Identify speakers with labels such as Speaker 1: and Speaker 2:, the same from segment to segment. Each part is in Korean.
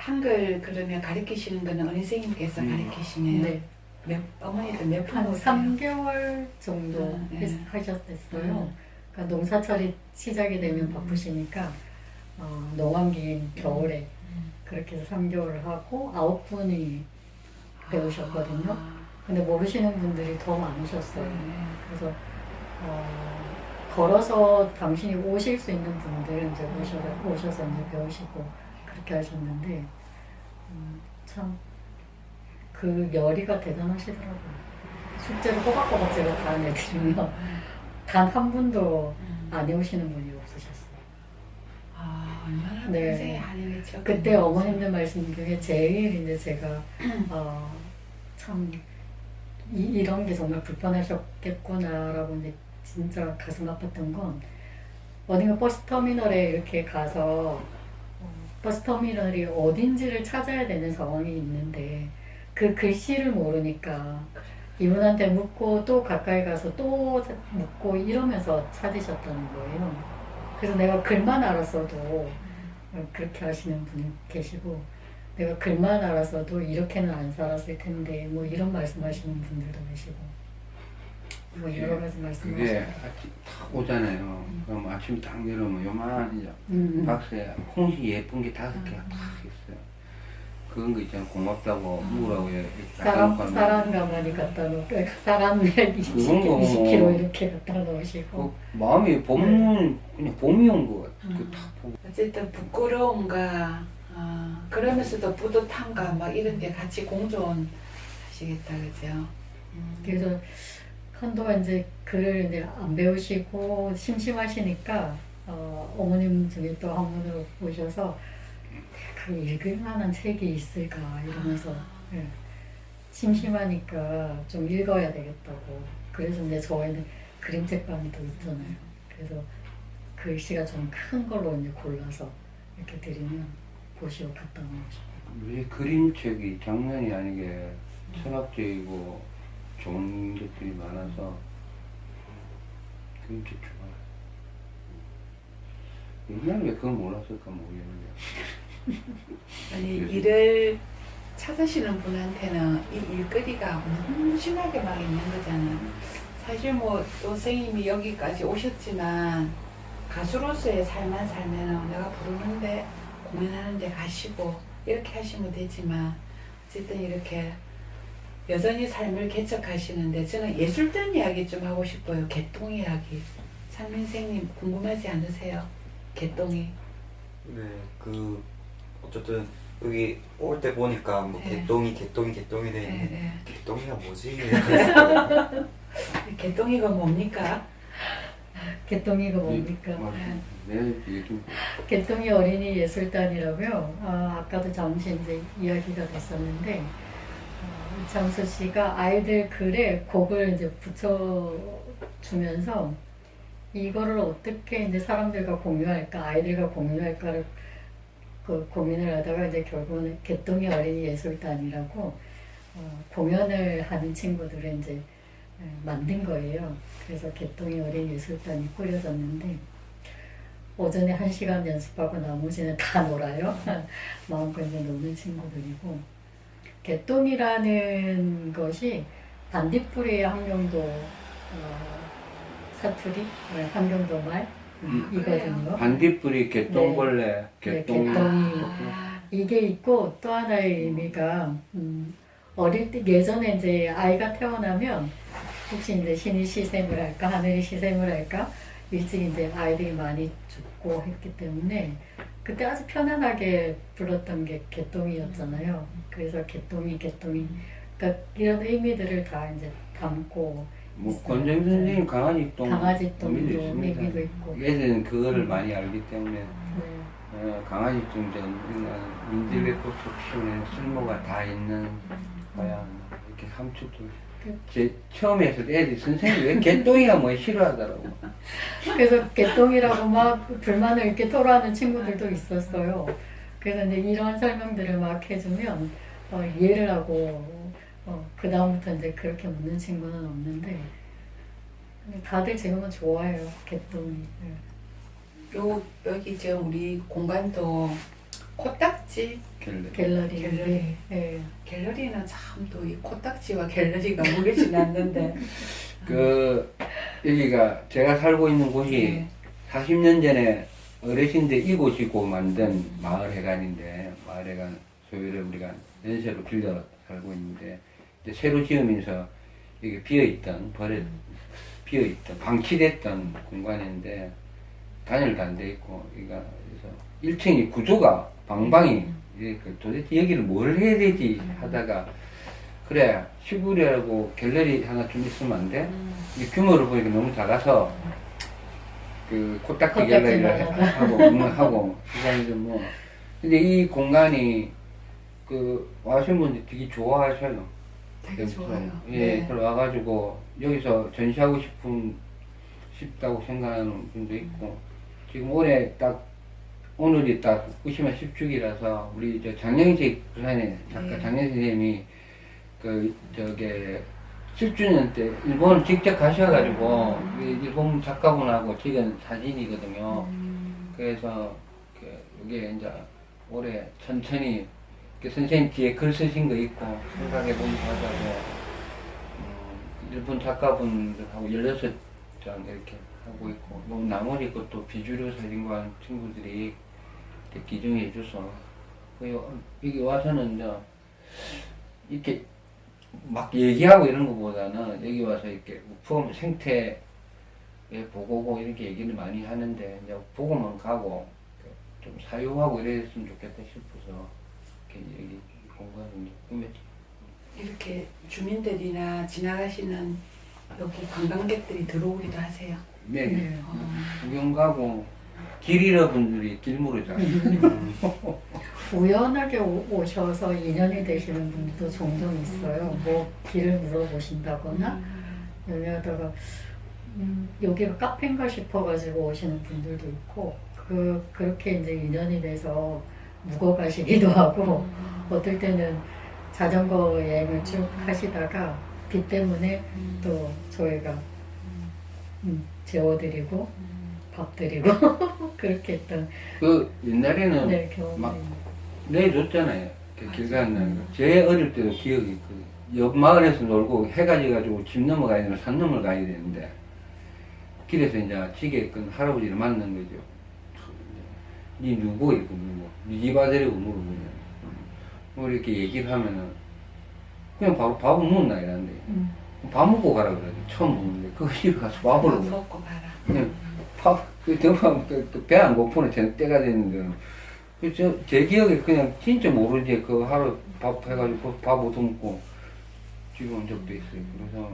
Speaker 1: 한글 그러면 가르치시는 거는 은희 선생님께서 가르치시네요.
Speaker 2: 네.
Speaker 1: 어머니도 몇
Speaker 2: 한
Speaker 1: 분?
Speaker 2: 3개월 정도
Speaker 1: 네.
Speaker 2: 하셨어요. 그러니까 농사철이 시작이 되면 바쁘시니까 농한기인 겨울에 그렇게 해서 3개월을 하고 9분이 배우셨거든요. 근데 모르시는 분들이 더 많으셨어요. 그래서 걸어서 당신이 오실 수 있는 분들은 이제 오셔서 이제 배우시고 그렇게 하셨는데 참 그 열의가 대단하시더라고요. 숙제를 꼬박꼬박 제가 다 내드리면 단 한 분도 안 해오시는 분이 없으셨어요.
Speaker 1: 얼마나
Speaker 2: 네.
Speaker 1: 평생에 한해냈죠.
Speaker 2: 그때 어머님들 말씀 중에 제일 이제 제가 참 이런 게 정말 불편하셨겠구나라고 이제 진짜 가슴 아팠던 건 어딘가 버스터미널에 이렇게 가서 버스터미널이 어딘지를 찾아야 되는 상황이 있는데 그 글씨를 모르니까 이분한테 묻고 또 가까이 가서 또 묻고 이러면서 찾으셨다는 거예요. 그래서 내가 글만 알았어도 그렇게 하시는 분이 계시고 내가 글만 알아서도 이렇게는 안 살았을 텐데 뭐 이런 말씀하시는 분들도 계시고 뭐 여러 가지
Speaker 3: 그게
Speaker 2: 말씀하시고
Speaker 3: 아침 딱 오잖아요. 그럼 아침 딱 내려오면 요만한 이제 박스에 홍시 예쁜 게 5개가 딱 있어요. 그런 거 있잖아. 고맙다고 먹으라고
Speaker 2: 쌀한 가마니 갖다 놓고 쌀한 20kg 이렇게 갖다 놓으시고
Speaker 3: 그 마음이 봄 그냥 봄이 온 거 같아. 그딱 보고
Speaker 1: 어쨌든 부끄러움과 그러면서도 뿌듯함과 막 이런 데 같이 공존하시겠다, 그죠?
Speaker 2: 그래서 한동안 이제 글을 이제 안 배우시고 심심하시니까 어머님 중에 또 한 분을 오셔서 그 읽을 만한 책이 있을까 이러면서 예, 심심하니까 좀 읽어야 되겠다고. 그래서 이제 저희는 그림책방이 또 있잖아요. 그래서 글씨가 좀 큰 걸로 이제 골라서 이렇게 드리면 보시고 갖다 놓으시고.
Speaker 3: 왜 그림책이 장난이 아니게 철학적이고 좋은 것들이 많아서 그림책 좋아요. 옛날에 왜 그걸 몰랐을까 모르겠는데.
Speaker 1: 아니 일을 찾으시는 분한테는 이 일거리가 무심하게 막 있는 거잖아요. 사실 뭐 또 선생님이 여기까지 오셨지만 가수로서의 삶만 살면 내가 부르는데 공연하는데 가시고 이렇게 하시면 되지만 어쨌든 이렇게 여전히 삶을 개척하시는데 저는 예술된 이야기 좀 하고 싶어요. 개똥 이야기. 창민 선생님 궁금하지 않으세요? 개똥이.
Speaker 4: 네, 어쨌든 여기 올 때 보니까 뭐
Speaker 1: 네.
Speaker 4: 개똥이 돼 있는데
Speaker 1: 네.
Speaker 4: 개똥이가 뭐지?
Speaker 1: 개똥이가 뭡니까?
Speaker 2: 개똥이가 뭡니까?
Speaker 3: 내일 이게 좀
Speaker 2: 개똥이 어린이 예술단이라고요. 아까도 잠시 이제 이야기가 됐었는데 이창수 씨가 아이들 글에 곡을 이제 붙여주면서 이거를 어떻게 이제 사람들과 공유할까, 아이들과 공유할까를 그 고민을 하다가 이제 결국은 개똥이 어린이 예술단이라고 공연을 하는 친구들을 이제 만든 거예요. 그래서 개똥이 어린이 예술단이 꾸려졌는데 오전에 1시간 연습하고 나머지는 다 놀아요. 마음껏 이제 노는 친구들이고 개똥이라는 것이 반딧불이의 함경도 사투리, 함경도 말 이거든요.
Speaker 3: 반딧불이 개똥벌레, 개똥이.
Speaker 2: 개똥이. 이게 있고 또 하나의 의미가 어릴 때 예전에 이제 아이가 태어나면 혹시 이제 신이 시샘을 할까 하늘이 시샘을 할까 일찍 이제 아이들이 많이 죽고 했기 때문에 그때 아주 편안하게 불렀던 게 개똥이었잖아요. 그래서 개똥이 그러니까 이런 의미들을 다 이제 담고
Speaker 3: 뭐 권정 선생님 강아지 똥
Speaker 2: 강아지 똥도
Speaker 3: 있습니다.
Speaker 2: 의미도 있고.
Speaker 3: 얘들은 그거를 많이 알기 때문에
Speaker 2: 네.
Speaker 3: 강아지 똥전 민들레꽃을 피우는 쓸모가 다 있는 거야. 이렇게 삼촌도 제 처음에 했을 때 애들이 선생님 왜 개똥이가 뭐 싫어하더라고.
Speaker 2: 그래서 개똥이라고 막 불만을 이렇게 토로하는 친구들도 있었어요. 그래서 이제 이런 설명들을 막 해주면 이해를 하고 그 다음부터 이제 그렇게 묻는 친구는 없는데 다들 지금은 좋아해요 개똥이.
Speaker 1: 여기 지금 우리 공간도 코딱지
Speaker 3: 갤러리.
Speaker 2: 갤러리인데
Speaker 1: 갤러리.
Speaker 2: 예.
Speaker 1: 갤러리는 참 또 이 코딱지와 갤러리가 무르지 않는데
Speaker 3: 여기가 제가 살고 있는 곳이
Speaker 1: 네.
Speaker 3: 40년 전에 어르신들 이곳이고 만든 마을회관인데, 마을회관 소유를 우리가 연세로 빌려 살고 있는데, 이제 새로 지으면서 이게 비어있던, 방치됐던 공간인데, 단열도 안 돼 있고, 그래서 1층이 구조가 방방이, 도대체 여기를 뭘 해야 되지 하다가, 그래, 시골이라고 갤러리 하나 좀 있으면 안 돼? 이 규모를 보니까 너무 작아서, 코딱지 갤러리를 하고, 그다음에 뭐, 근데 이 공간이, 와신 분들 되게 좋아하셔요.
Speaker 1: 되게 좋아요.
Speaker 3: 예,
Speaker 1: 네.
Speaker 3: 들어와가지고, 여기서 전시하고 싶다고 생각하는 분도 있고, 지금 오늘이 딱 후쿠시마 10주기라서, 우리 장영식 부산의 작가
Speaker 1: 네.
Speaker 3: 장영식 선생님이, 10주년 때 일본 직접 가셔가지고 일본 작가분하고 찍은 사진이거든요. 그래서 이게 이제 올해 천천히 선생님 뒤에 글 쓰신 거 있고 생각해보면서 하자고 일본 작가분들하고 16장 이렇게 하고 있고 뭐 나머지 것도 비주류 사진관 친구들이 이렇게 기증해 줘서 여기 와서는 이제 이렇게 막 얘기하고 이런 것보다는 여기 와서 이렇게 우품 생태 보고고 이렇게 얘기를 많이 하는데 이제 보고만 가고 좀 사유하고 이랬으면 좋겠다 싶어서 이렇게 여기 공간을 꾸몄지.
Speaker 1: 이렇게 주민들이나 지나가시는 여기 관광객들이 들어오기도 하세요.
Speaker 3: 네.
Speaker 2: 네.
Speaker 3: 구경 가고 길 잃어분들이 길 물어잖아요.
Speaker 2: 우연하게 오셔서 인연이 되시는 분도 종종 있어요. 뭐 길을 물어보신다거나 여기다가 여기가 카페인가 싶어가지고 오시는 분들도 있고 그렇게 이제 인연이 돼서 묵어가시기도 하고 어떨 때는 자전거 여행을 쭉 하시다가 비 때문에 또 저희가 재워드리고 밥 드리고 그렇게 했던
Speaker 3: 옛날에는
Speaker 2: 네, 경험이
Speaker 3: 막 내줬잖아요. 길 가는 거. 제 어릴 때도 기억이 있고 옆 마을에서 놀고 해가 지가지고 집 넘어가야 되면 산 넘어가야 되는데 길에서 이제 지게 끈 할아버지를 만난 거죠. 니 누구? 이렇게 물고 니 집 아들이고 물어보면 뭐 이렇게 얘기를 하면은 그냥 바로 밥을 먹나 이랬는데 밥 먹고 가라 그러지. 처음 먹는데 그거 집에 가서 밥을 먹어.
Speaker 1: 먹고 가라.
Speaker 3: 그냥 정말 배 안 고프는 때가 됐는데 제 기억에 그냥 진짜 모르지 그 하루 밥 해가지고 밥 얻어먹고 집에 온 적도 있어요. 그래서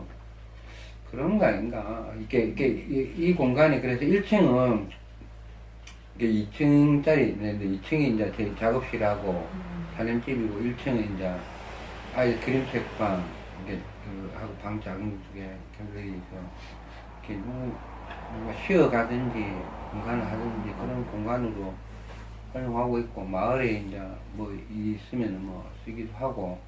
Speaker 3: 그런 거 아닌가. 이 공간이 그래서 1층은 2층짜리 있는데 2층이 이제 제 작업실하고 사진집이고 1층은 이제 아예 그림책방 하고 방 작은 게 갤러리에서 이렇게 누가 쉬어가든지 공간을 하든지 그런 공간으로 활용하고 있고 마을에 이제 뭐 있으면 뭐 쓰기도 하고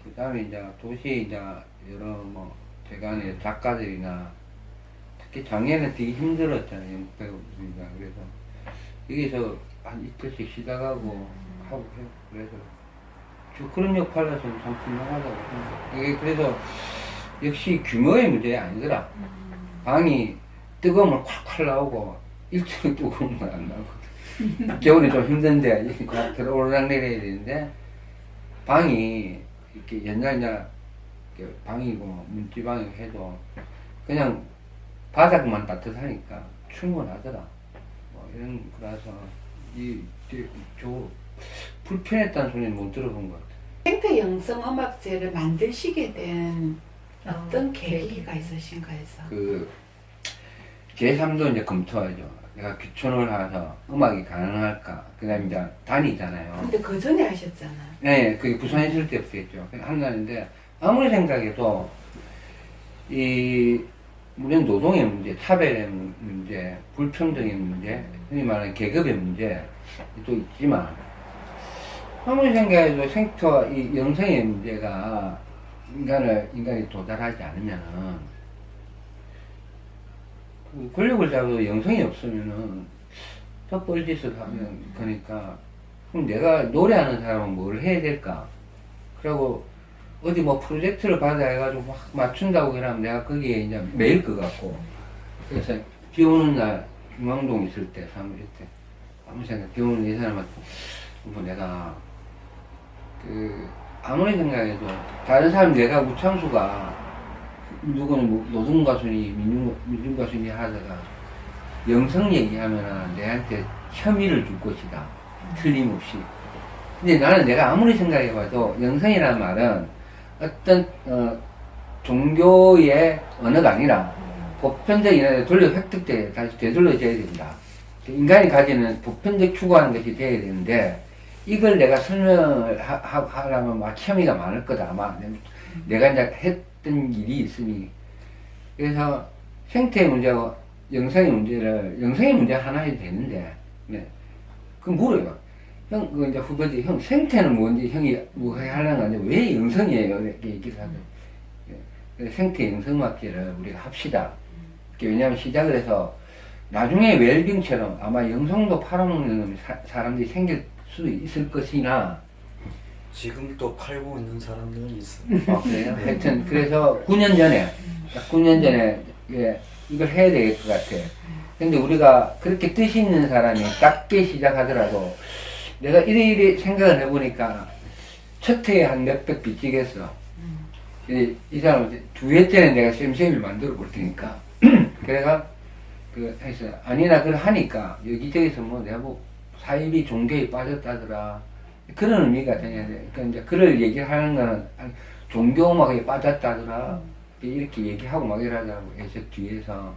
Speaker 3: 그 다음에 이제 도시에 이제 여러 뭐 제간의 작가들이나 특히 작년에 되게 힘들었잖아요. 배우들이가 그래서 여기서 한 이틀씩 쉬다 가고 하고 해요. 그래서 그런 역할을 해서 참 훌륭하다고 생각해요. 그래서 역시 규모의 문제가 아니더라. 방이 뜨거우면 콸콸 나오고 1층은 뜨거우면 안 나오거든. 겨울에 좀 힘든데 들어오르락 내려야 되는데 방이 이렇게 옛날 이제 방이고 문지방이고 해도 그냥 바닥만 따뜻하니까 충분하더라. 뭐 이런 거라서 불편했다는 소리는 못 들어본 것 같아.
Speaker 1: 생태 영성 음악제를 만드시게 된 어떤
Speaker 2: 계기.
Speaker 1: 계기가 있으신가 해서.
Speaker 3: 제3도 이제 검토하죠. 내가 귀촌을 해서 음악이 가능할까. 그 다음에 이제 단이잖아요.
Speaker 1: 근데 그 전에 하셨잖아.
Speaker 3: 네, 그게 부산에 있을 때부터 했죠. 한다는데, 아무리 생각해도, 물론 노동의 문제, 차별의 문제, 불평등의 문제, 흔히 말하는 계급의 문제도 있지만, 아무리 생각해도 생태와 이 영성의 문제가 인간이 도달하지 않으면은, 권력을 잡아도 영성이 없으면은 더 뻘짓을 하면 그러니까 그럼 내가 노래하는 사람은 뭘 해야 될까? 그리고 어디 뭐 프로젝트를 받아 해가지고 막 맞춘다고 그러면 내가 거기에 이제 매일 것 같고. 그래서 비 오는 날 중앙동 있을 때, 사무실 때, 아무 생각, 비 오는 이 사람한테 뭐 내가 아무리 생각해도 다른 사람 내가 우창수가 누구는 뭐 노동 가수니 민중 가수니 하다가 영성 얘기하면은 내한테 혐의를 줄 것이다. 틀림없이. 근데 나는 내가 아무리 생각해봐도 영성이라는 말은 어떤 종교의 언어가 아니라 보편적인 돌려 획득돼 다시 되돌려져야 된다. 인간이 가지는 보편적 추구하는 것이 돼야 되는데 이걸 내가 설명을 하려면 막 혐의가 많을 거다. 아마 내가 이제 했던 일이 있으니. 그래서 생태의 문제와 영성의 문제를, 영성의 문제 하나 해도 되는데, 네. 그 물어요. 형, 그 이제 후배들이, 형, 생태는 뭔지, 형이 뭐 하려는 건데, 왜 영성이에요? 이렇게 얘기를 하거든요. 네. 생태 영성학기를 우리가 합시다. 왜냐하면 시작을 해서, 나중에 웰빙처럼 아마 영성도 팔아먹는 사람들이 생길 수도 있을 것이나,
Speaker 4: 지금도 팔고 있는 사람들은 있어요.
Speaker 3: 그래요? 하여튼, 그래서 9년 전에, 딱 9년 전에, 예, 이걸 해야 될 것 같아. 근데 우리가 그렇게 뜻이 있는 사람이 작게 시작하더라도, 내가 이래 생각을 해보니까, 첫 해에 한 몇백 빚지겠어. 이 사람, 두 해째는 내가 쌤쌤을 만들어 볼 테니까. 그래가, 해서, 아니나, 그걸 하니까, 여기저기서 뭐, 내가 뭐, 사입이 종교에 빠졌다더라. 그런 의미가 되냐. 그러니까 이제 그걸 얘기하는 거는, 종교음악에 빠졌다더라. 이렇게 얘기하고 막 이러더라고. 해서 뒤에서.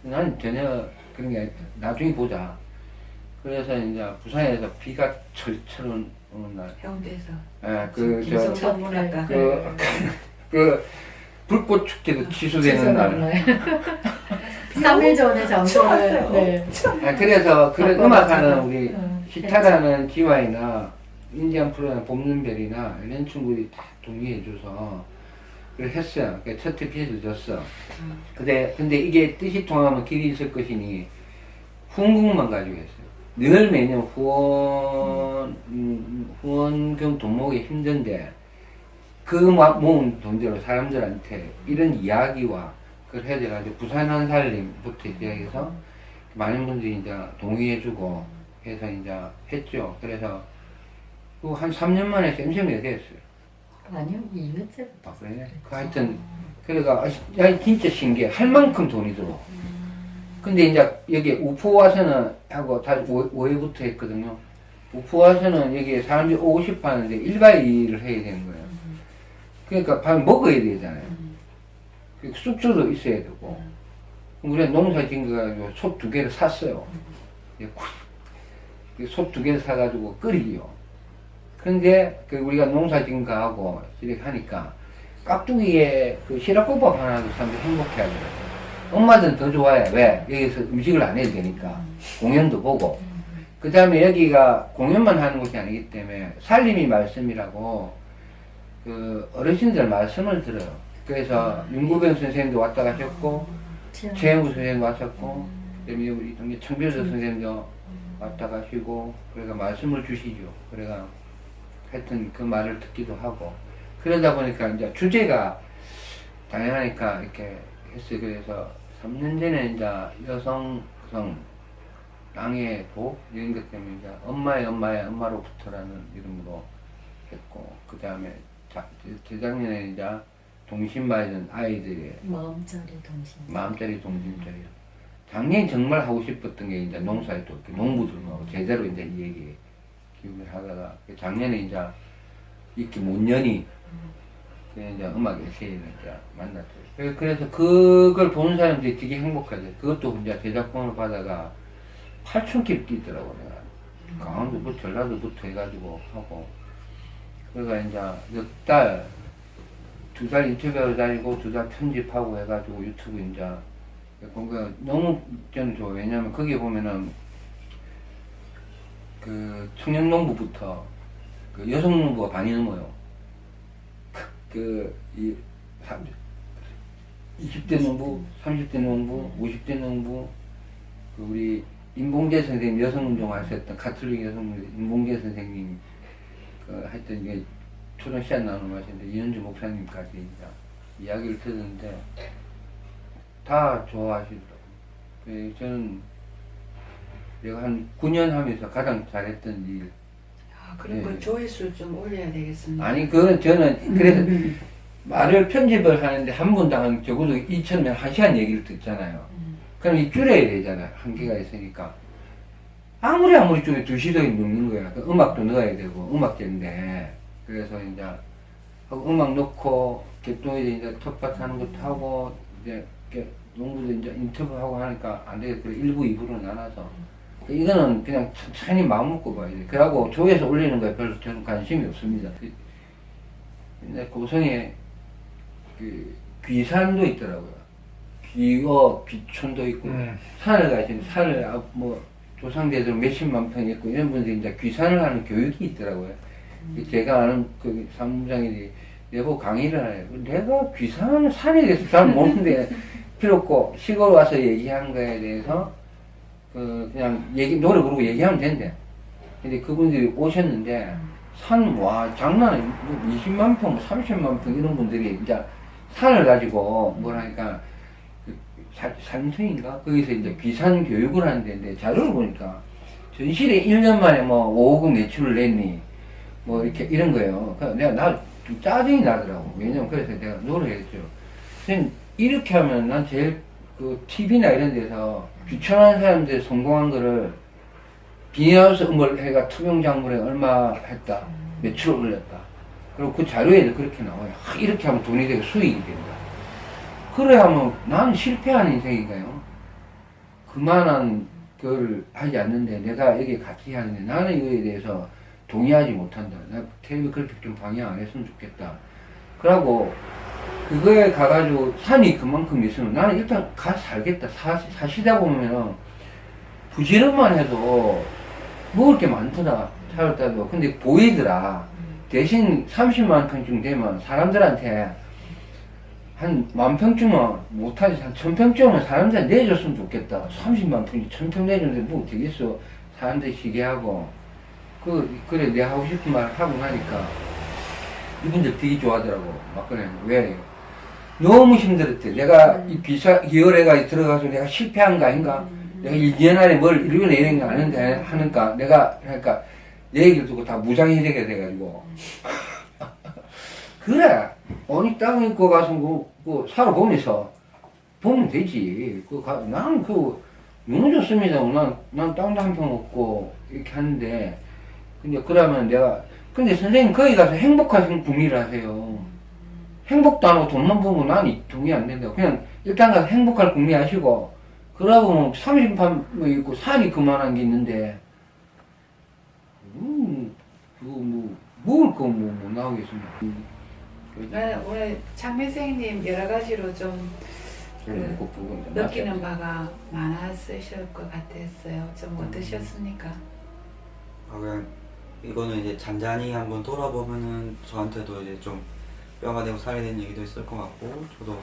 Speaker 3: 나는 전혀 그런 게 나중에 보자. 그래서 이제 부산에서 비가 철철 오는 날.
Speaker 1: 해운대에서.
Speaker 3: 김성천
Speaker 1: 문학가.
Speaker 3: 불꽃 축제도 취소되는 날.
Speaker 2: 3일 전에 장소를. 네.
Speaker 3: 그래서 그런 음악하는 우리 시타라는 지와이나 인디안 프로나 봄눈별이나 이런 친구들이 다 동의해줘서 그걸 했어요. 첫 해 피해를 줬어. 근데 이게 뜻이 통하면 길이 있을 것이니 후원금만 가지고 했어요. 늘 매년 후원금 돈 모으기 힘든데 그 모은 돈대로 사람들한테 이런 이야기와 그걸 해야 돼가지고 부산 한 살림부터 시작해서 많은 분들이 이제 동의해주고 해서 이제 했죠. 그래서 한 3년 만에 쌤쌤이가 됐어요.
Speaker 2: 아니요, 2회째.
Speaker 3: 그래? 하여튼, 그래가, 진짜 신기해. 할 만큼 돈이 들어. 근데 이제 여기 우포 와서는 하고 다시 5회부터 했거든요. 우포 와서는 여기 사람들이 오고 싶어 하는데 1박 2일을 해야 되는 거예요. 그러니까 밥 먹어야 되잖아요. 숙소도 있어야 되고. 우리가 농사 지은 거 가지고 솥 2개를 샀어요. 솥 2개를 사가지고 끓이요. 근데 우리가 농사 지은 거 하고 이렇게 하니까 깍두기에 시락국밥 하나도 사람들이 행복해 하더라고요. 엄마들은 더 좋아해. 왜? 여기서 음식을 안 해도 되니까. 공연도 보고. 그 다음에 여기가 공연만 하는 곳이 아니기 때문에 살림이 말씀이라고 어르신들 말씀을 들어요. 그래서 윤구병 선생님도 왔다 가셨고, 최영구 선생님도 왔었고, 그다음에 우리 동네 청별석 선생님도 왔다 가시고, 그래가 말씀을 주시죠. 그래가 하여튼 그 말을 듣기도 하고, 그러다 보니까 이제 주제가 다양하니까 이렇게 했어요. 그래서 3년 전에 이제 여성성, 땅의 복, 이런 것 때문에 이제 엄마의 엄마로부터라는 이름으로 했고, 그 다음에 재작년에 이제 동심받은 아이들의 마음짜리 동심짜리. 작년에 정말 하고 싶었던 게 이제 농사에 또 농부들하고 제대로 이제 이 얘기 기획을 하다가 작년에 이제 이렇게 못 년이 이제 음악 에세이를 이제 만났죠. 그래서 그걸 보는 사람들이 되게 행복하죠. 그것도 이제 제작권을 받아가 8,000km 뛰더라고 내가. 강원도부터 전라도부터 해가지고 하고. 그러니까 이제 몇 달, 2달 인터뷰를 다니고 2달 편집하고 해가지고 유튜브 이제 그러니까 너무 저는 좋아요. 왜냐면 거기 보면은 그 청년농부부터 그 여성농부가 반이 넘어요. 이 20대 농부, 30대 농부, 50대 농부, 우리 임봉재 선생님 여성운동 하셨던 가톨릭 여성운동 임봉재 선생님 그 하여튼 이게 초등 시간 나누는 하셨는데 이현주 목사님까지 이제 이야기를 듣는데 다 좋아하시더라고요. 저는 내가 한 9년 하면서 가장 잘했던 일.
Speaker 1: 아, 그런 걸 조회수 좀 올려야 되겠습니다.
Speaker 3: 아니 그건 저는 그래서 말을 편집을 하는데 한 분당 적어도 2,000명 1시간 얘기를 듣잖아요. 그럼 이 줄여야 되잖아요. 한계가 있으니까. 아무리 줄여 2시간이 넘는 거야. 그 음악도 넣어야 되고, 음악제인데. 그래서 이제, 음악 넣고, 개똥이도 이제 텃밭 하는 것도 하고, 이제, 농부도 이제 인터뷰하고 하니까 안 되겠고, 1부, 2부로 나눠서. 이거는 그냥 천천히 마음 먹고 봐야 돼. 그러고 조회해서 올리는 거에 별로 저는 관심이 없습니다. 근데 고성에 그 귀산도 있더라고요. 귀어, 귀촌도 있고, 산을 가시는, 산을, 뭐, 조상대들 몇십만 평 있고, 이런 분들이 이제 귀산을 하는 교육이 있더라고요. 제가 아는 그 사무장이 내보고 강의를 해요. 내가 귀산, 산에 대해서 잘 모르는데, 필요 없고, 시골 와서 얘기한 거에 대해서, 그냥 노래 부르고 얘기하면 된대. 근데 그분들이 오셨는데, 와, 장난 아니야. 20만 평, 30만 평 이런 분들이 이제 산을 가지고 뭐라니까, 산청인가? 거기서 이제 귀산 교육을 하는 데인데, 자료를 보니까, 전실에 1년 만에 뭐 5억은 매출을 냈니? 뭐 이렇게, 이런 거예요. 내가 좀 짜증이 나더라고. 왜냐면 그래서 내가 노래했죠. 이렇게 하면 난 제일 TV나 이런 데서 귀촌한 사람들 성공한 거를 비닐하우스 음을 해가 투명작물에 얼마 했다. 매출을 올렸다. 그리고 그 자료에도 그렇게 나와요. 이렇게 하면 돈이 되고 수익이 된다. 그래 하면 나는 실패한 인생인가요? 그만한 걸 하지 않는데 내가 여기 같이 하는데 나는 이거에 대해서 동의하지 못한다. 나 텔레비 그렇게 좀 방해 안 했으면 좋겠다. 그러고 그거에 가가지고 산이 그만큼 있으면 나는 일단 가서 살겠다. 사시다 보면은 부지런만 해도 먹을 게 많더라. 살았다도. 근데 보이더라. 대신 30만 평쯤 되면 사람들한테 한 10,000평쯤은 못하지. 한 1,000평쯤은 사람들한테 내줬으면 좋겠다. 30만 평이 1,000평 내줬는데 뭐 되겠어. 사람들이 시기하고. 그래, 내가 하고 싶은 말 하고 나니까 이분들 되게 좋아하더라고. 막그래. 왜? 너무 힘들었대. 내가 이 기열애가 들어가서 내가 실패한 거 아닌가? 내가 1년 안에 뭘 이루어내는 거 아는데 하니까 내가, 그러니까 내 얘기를 듣고 다 무장이 되게 돼가지고. 그래. 어느 땅에 있고 가서 살아보면서 보면 되지. 나는 너무 좋습니다. 난 땅도 한 평 없고 이렇게 하는데. 근데 그러면 근데 선생님 거기 가서 행복한 국리를 하세요. 행복도 안 하고 돈만 벌고 난 동의 안 된다고. 그냥 일단 가서 행복할 국리 하시고, 그러고 뭐 30만 뭐 있고 산이 그만한 게 있는데, 먹을 거 뭐 나오겠습니까?
Speaker 1: 나는 오늘 장미 선생님 여러 가지로 좀 느끼는 바가 많았으실 것 같았어요. 좀 어떠셨습니까?
Speaker 4: 그냥 이거는 이제 잔잔히 한번 돌아보면은 저한테도 이제 좀 뼈가 되고 살이 되는 얘기도 있을 것 같고, 저도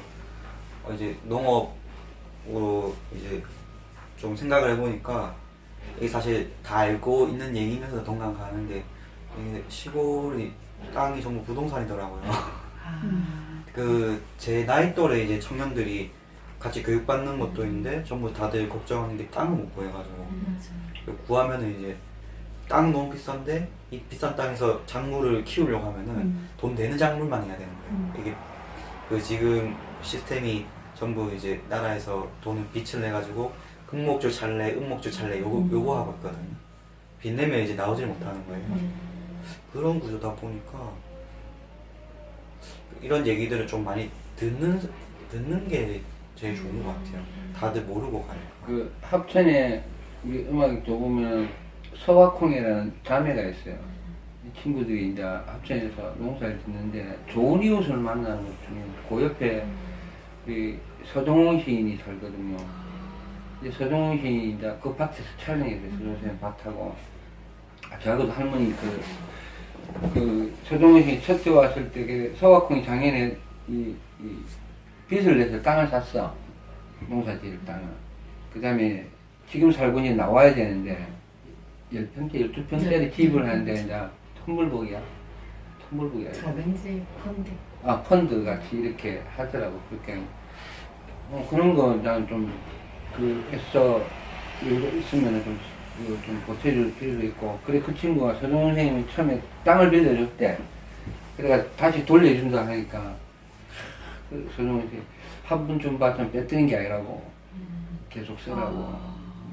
Speaker 4: 이제 농업으로 이제 좀 생각을 해보니까 이게 사실 다 알고 있는 얘기면서 동감 가는데, 이게 시골이 땅이 전부 부동산이더라고요. 제 나이 또래 이제 청년들이 같이 교육받는 것도 있는데 전부 다들 걱정하는 게 땅을 못 구해가지고 구하면은 이제 땅 너무 비싼데 이 비싼 땅에서 작물을 키우려고 하면은 돈 되는 작물만 해야 되는 거예요. 이게 지금 시스템이 전부 이제 나라에서 돈을 빚을 내가지고 금목줄 찰래, 은목줄 찰래 요거 하고 있거든요. 빚 내면 이제 나오질 못하는 거예요. 그런 구조다 보니까 이런 얘기들을 좀 많이 듣는 게 제일 좋은 것 같아요. 다들 모르고 가니까.
Speaker 3: 합천에 우리 음악도 보면 서화콩이라는 자매가 있어요. 이 친구들이 이제 합천에서 농사를 짓는데 좋은 이웃을 만나는 것 중에 그 옆에 우리 서동훈 시인이 살거든요. 이제 서동훈 시인이 이제 그 밭에서 촬영해서 서동훈 밭하고 저하고도 할머니 서동훈 시인이 첫째 왔을 때 서화콩이 작년에 이 빚을 내서 땅을 샀어. 농사 지을 땅을. 그 다음에 지금 살고 있는 나와야 되는데 10평대, 12평짜리
Speaker 2: 네.
Speaker 3: 집을 하는데 이제 텀블벅이야. 텀블벅이야.
Speaker 2: 작은 집 콘데.
Speaker 3: 아, 펀드 같이 이렇게 하더라고. 그렇게. 그런 거 난 좀, 애써 있으면 좀 보태줄 필요도 있고. 그래, 그 친구가 서정 선생님이 처음에 땅을 빌려줄 때, 그래가 다시 돌려준다 하니까, 그 서정 선생님, 한 번 좀 받으면 뺏기는 게 아니라고, 계속 쓰라고,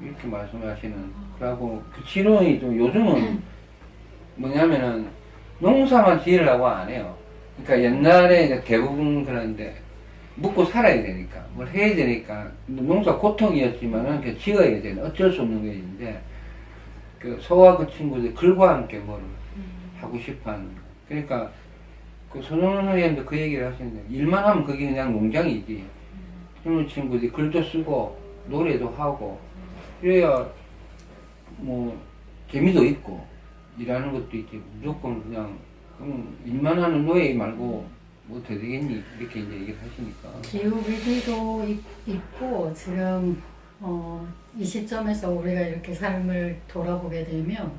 Speaker 3: 이렇게 말씀하시는. 그러고, 그 치료이 좀 요즘은 뭐냐면은, 농사만 지으려고 안 해요. 그러니까 옛날에 이제 대부분 그런데 먹고 살아야 되니까 뭘 해야 되니까 농사 고통이었지만은 그 지어야 되는 어쩔 수 없는 게 있는데 그 소와 그 친구들 글과 함께 뭘 하고 싶어하는 거. 그러니까 그 손흥민 선생님도 그 얘기를 하시는데 일만 하면 그게 그냥 농장이지. 젊은 친구들이 글도 쓰고 노래도 하고 그래야 뭐 재미도 있고 일하는 것도 있지 무조건 그냥 일만 하는 노예 말고 뭐 더 되겠니? 이렇게 이제 얘기를 하시니까.
Speaker 2: 기후 위기도 있고 지금 이 시점에서 우리가 이렇게 삶을 돌아보게 되면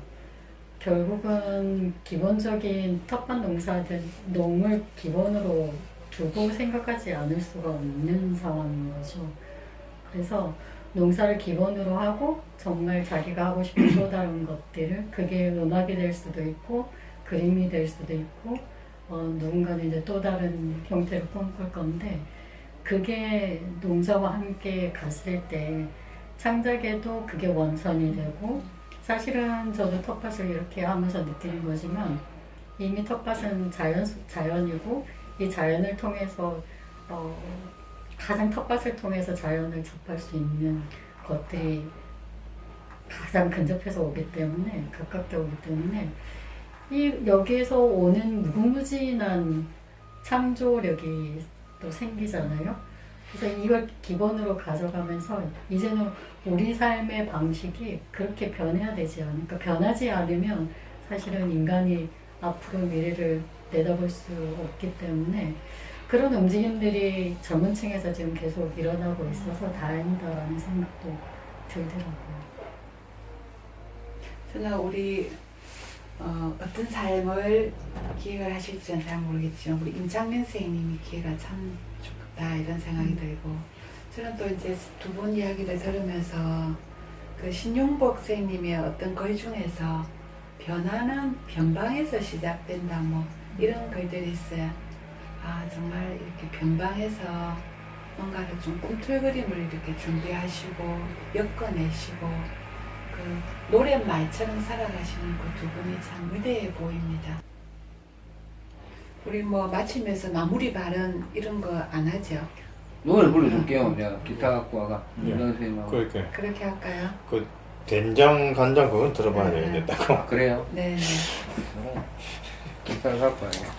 Speaker 2: 결국은 기본적인 텃밭 농사든 농을 기본으로 두고 생각하지 않을 수가 없는 상황인 거죠. 그래서 농사를 기본으로 하고 정말 자기가 하고 싶은 또 다른 것들을 그게 음악이 될 수도 있고 그림이 될 수도 있고 누군가는 이제 또 다른 형태로 꿈꿀 건데 그게 농사와 함께 갔을 때 창작에도 그게 원천이 되고 사실은 저도 텃밭을 이렇게 하면서 느끼는 거지만 이미 텃밭은 자연이고 이 자연을 통해서 가장 텃밭을 통해서 자연을 접할 수 있는 것들이 가장 근접해서 오기 때문에 가깝게 오기 때문에 여기에서 오는 무궁무진한 창조력이 또 생기잖아요. 그래서 이걸 기본으로 가져가면서 이제는 우리 삶의 방식이 그렇게 변해야 되지 않을까. 변하지 않으면 사실은 인간이 앞으로 미래를 내다볼 수 없기 때문에 그런 움직임들이 젊은 층에서 지금 계속 일어나고 있어서 다행이다라는 생각도 들더라고요.
Speaker 1: 저는 우리 어떤 삶을 기획을 하실지는 잘 모르겠지만 우리 임창민 선생님이 기회가 참 좋다 이런 생각이 들고 저는 또 이제 두 분 이야기를 들으면서 그 신용복 선생님의 어떤 글 중에서 변화는 변방에서 시작된다 뭐 이런 글들이 있어요. 아 정말 이렇게 변방에서 뭔가를 좀 꿈틀그림을 이렇게 준비하시고 엮어내시고 그 노랫말처럼 살아가시는 그 두 분이 참 위대해 보입니다. 우리 뭐 마치면서 마무리 발언 이런 거 안 하죠?
Speaker 3: 노래 불러줄게요. 내가 기타 갖고 와가.
Speaker 5: 예.
Speaker 3: 선생님하고.
Speaker 5: 그렇게
Speaker 1: 그렇게 할까요?
Speaker 5: 그 된장 간장 그건 들어봐야 되겠다.
Speaker 3: 아, 그래요?
Speaker 1: 네네.
Speaker 3: 기타 갖고 와야겠다.